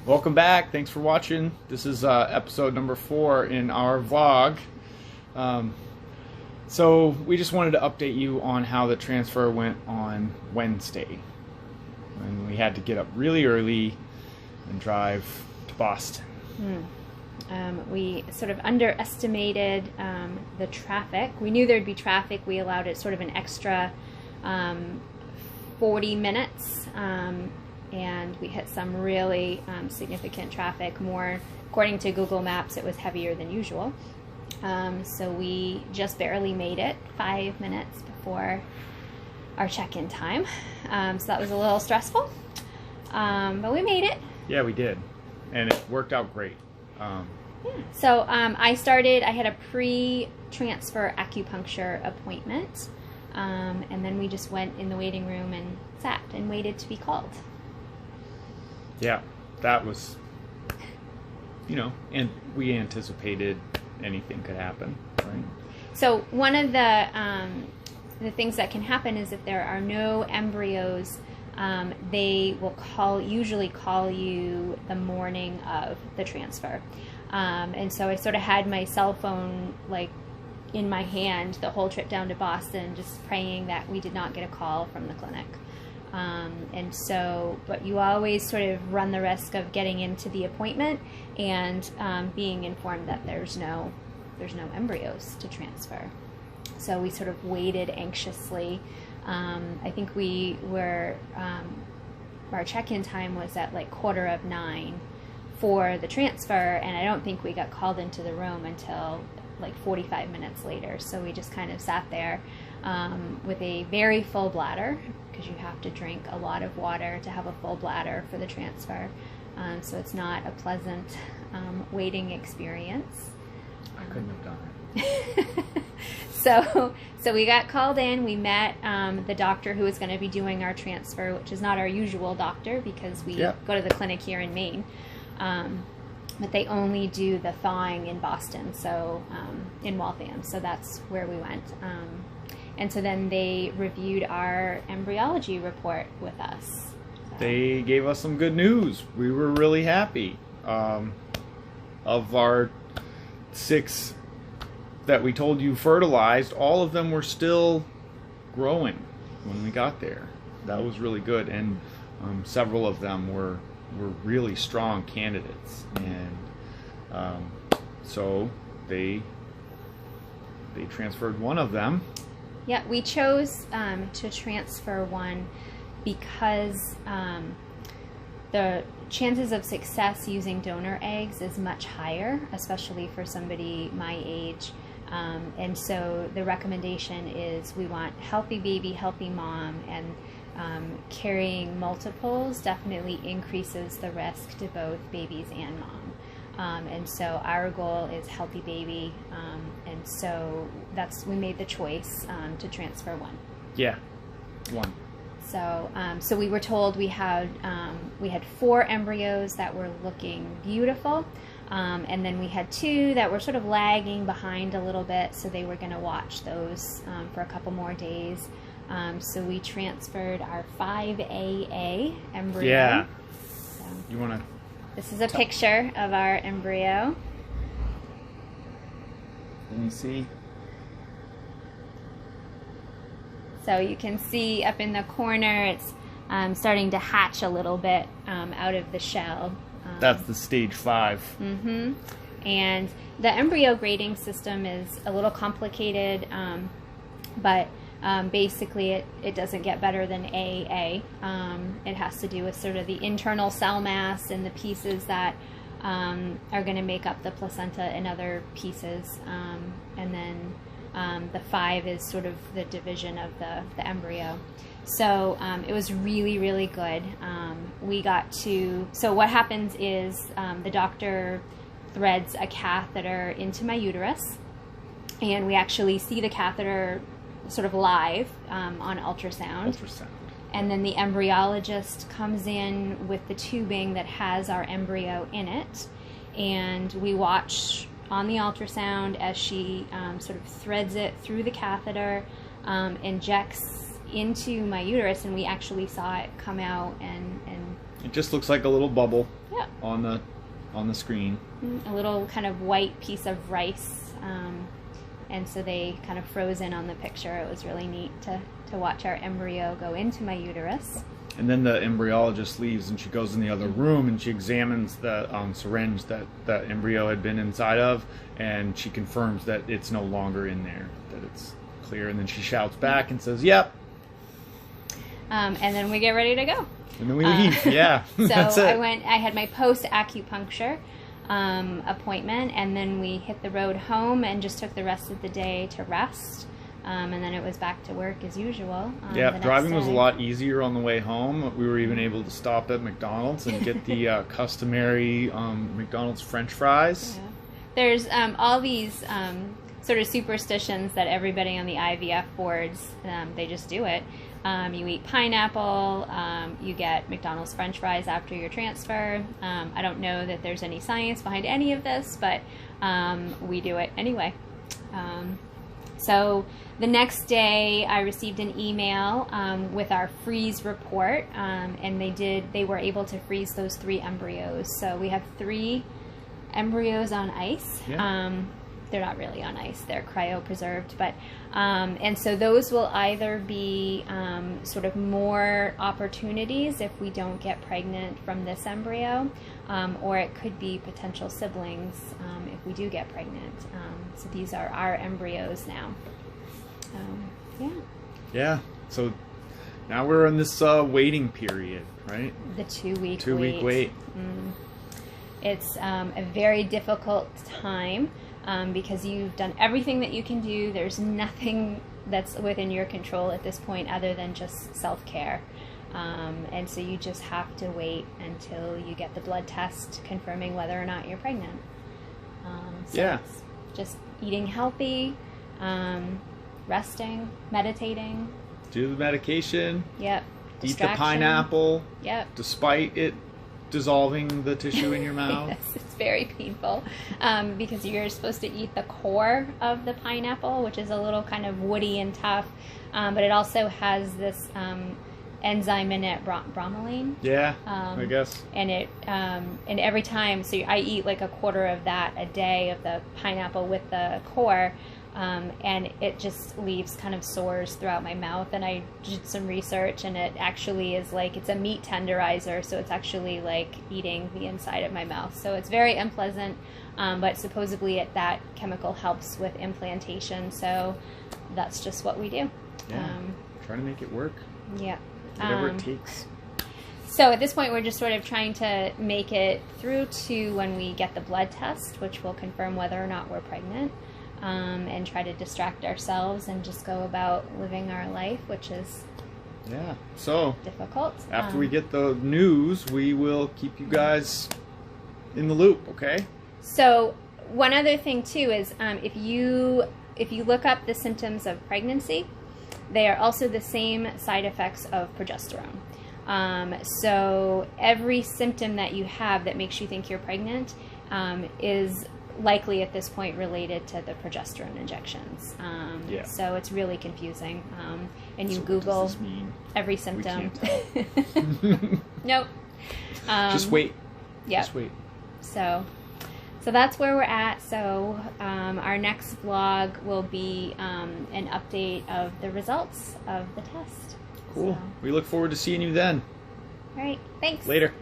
Welcome back. Thanks for watching. This is episode number 4 in our vlog. So we just wanted to update you on how the transfer went on Wednesday. And we had to get up really early and drive to Boston. We sort of underestimated the traffic. We knew there'd be traffic. We allowed it sort of an extra 40 minutes. And we hit some really significant traffic. More, according to Google Maps, it was heavier than usual. So we just barely made it 5 minutes before our check-in time. So that was a little stressful, but we made it. Yeah, we did, and it worked out great. Yeah. So I had a pre-transfer acupuncture appointment, and then we just went in the waiting room and sat and waited to be called. Yeah, that was, and we anticipated anything could happen, right? So one of the things that can happen is if there are no embryos, they will usually call you the morning of the transfer. And so I sort of had my cell phone in my hand the whole trip down to Boston, just praying that we did not get a call from the clinic. But you always sort of run the risk of getting into the appointment and being informed that there's no embryos to transfer. So we sort of waited anxiously. I think our check-in time was at 9:15 for the transfer, and I don't think we got called into the room until 45 minutes later. So we just kind of sat there with a very full bladder, because you have to drink a lot of water to have a full bladder for the transfer. So it's not a pleasant waiting experience. I couldn't have done it. So we got called in. We met the doctor who was going to be doing our transfer, which is not our usual doctor because we go to the clinic here in Maine. But they only do the thawing in Boston, so in Waltham. So that's where we went. And so then they reviewed our embryology report with us. So. They gave us some good news. We were really happy. Of our 6 that we told you fertilized, all of them were still growing when we got there. That was really good, and several of them were really strong candidates, and so they transferred one of them. Yeah, we chose to transfer one because the chances of success using donor eggs is much higher, especially for somebody my age. And so the recommendation is we want healthy baby, healthy mom, and carrying multiples definitely increases the risk to both babies and mom. And so our goal is healthy baby, and so we made the choice to transfer one. Yeah, one. So we were told we had 4 embryos that were looking beautiful, and then we had 2 that were sort of lagging behind a little bit, so they were going to watch those for a couple more days. So we transferred our 5AA embryo. Yeah. So You want to? this is a picture of our embryo. Let me see. So you can see up in the corner, it's starting to hatch a little bit out of the shell. That's the stage 5. Mm-hmm. And the embryo grading system is a little complicated, but basically it doesn't get better than AA. It has to do with sort of the internal cell mass and the pieces that are going to make up the placenta and other pieces. And then the 5 is sort of the division of the embryo. So it was really, really good. So what happens is the doctor threads a catheter into my uterus, and we actually see the catheter sort of live on ultrasound. And then the embryologist comes in with the tubing that has our embryo in it, and we watch on the ultrasound as she sort of threads it through the catheter, injects into my uterus, and we actually saw it come out, and it just looks like a little bubble. yeah, Yep. on the screen. A little kind of white piece of rice, and so they kind of froze in on the picture. It was really neat to watch our embryo go into my uterus. And then the embryologist leaves and she goes in the other room and she examines the syringe that the embryo had been inside of, and she confirms that it's no longer in there, that it's clear, and then she shouts back and says, "Yep." And then we get ready to go. And then we leave. Yeah. So That's it. I had my post-acupuncture appointment, and then we hit the road home and just took the rest of the day to rest. And then it was back to work as usual. Yeah, the driving next was a day. lot easier on the way home. We were even able to stop at McDonald's and get the customary McDonald's French fries. Yeah. There's all these sort of superstitions that everybody on the IVF boards, they just do it. You eat pineapple, you get McDonald's French fries after your transfer. I don't know that there's any science behind any of this, but we do it anyway. So the next day I received an email with our freeze report, and they were able to freeze those 3 embryos. So we have 3 embryos on ice. Yeah. They're not really on ice, they're cryopreserved, but and so those will either be sort of more opportunities if we don't get pregnant from this embryo, or it could be potential siblings if we do get pregnant. So these are our embryos now. Yeah. Yeah. So now we're in this waiting period, right? The 2-week 2-week wait. It's a very difficult time. Because you've done everything that you can do. There's nothing that's within your control at this point other than just self-care. And so you just have to wait until you get the blood test confirming whether or not you're pregnant. So Yeah. it's just eating healthy, resting, meditating. Do the medication. Yep. Eat the Distraction. pineapple. Yep. Despite it dissolving the tissue in your mouth. Yes, it's very painful because you're supposed to eat the core of the pineapple, which is a little kind of woody and tough, but it also has this enzyme in it, bromelain. Yeah, I guess. And it and every time, so I eat like a quarter of that a day of the pineapple with the core. And it just leaves kind of sores throughout my mouth. And I did some research, and it actually is like, it's a meat tenderizer, so it's actually like eating the inside of my mouth. So it's very unpleasant, but supposedly that chemical helps with implantation. So that's just what we do. Yeah, trying to make it work. Yeah. Whatever it takes. So at this point, we're just sort of trying to make it through to when we get the blood test, which will confirm whether or not we're pregnant. And try to distract ourselves and just go about living our life, which is so difficult. After we get the news, we will keep you guys in the loop, okay? So one other thing too is if you look up the symptoms of pregnancy, they are also the same side effects of progesterone. So every symptom that you have that makes you think you're pregnant is likely at this point related to the progesterone injections. So it's really confusing. And you So Google what does this mean? every symptom. We can't tell. Nope. Just wait. Yeah. Just wait. So that's where we're at. So our next vlog will be an update of the results of the test. Cool. So, We look forward to seeing you then. all right. Thanks. Later.